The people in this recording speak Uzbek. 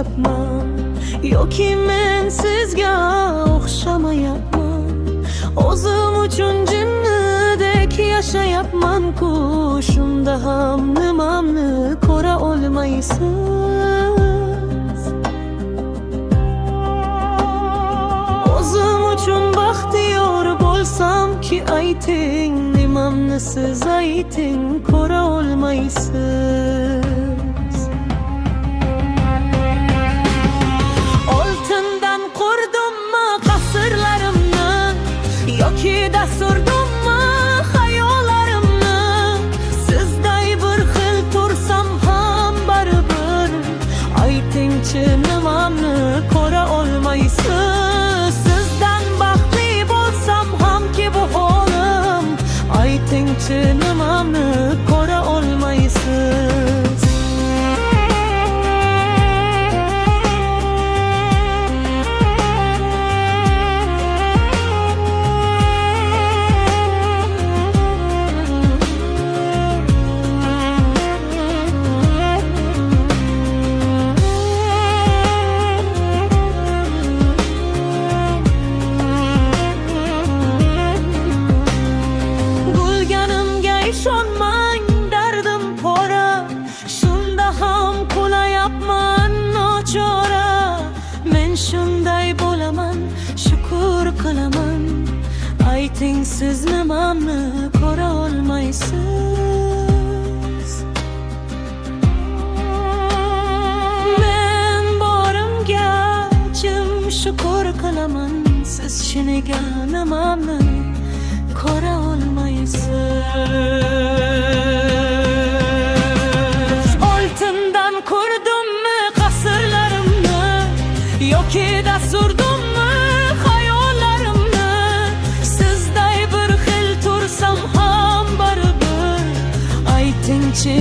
yapmam. Yoki men sizga o'xshamayapman. O'zim uchun jinnidek yashayapman-ku. Shunda ham nimamni ko'ra olmaysiz. O'zim uchun baxtiyor bo'lsam-ki, ayting, nimamni siz ayting, ko'ra olmaysiz. Oltindan qurdimmi qasrlarimni, yoki dasurdimmi xayollarimni? Sizday bir xil tursam ham baribir, aytingchi, nimamni ko'ra olmaysiz. Sizdan baxtli bo'lsam hamki bu holim, aytingchi, nimamni ko'ra olmaysiz. İshonmang, dardim pora, shunda ham qo'layapman nochora. Men shunday bo'laman, shukr qilaman. Ayting, siz nimamni ko'ra olmaysiz. Men borimga jim shukr qilaman. Siz shuniga nimamni ko'ra olmaysiz. Oltindan qurdimmi qasrlarimni, yoki dasurdimmi xayollarimni? Sizday bir xil tursam ham baribir, aytingchi,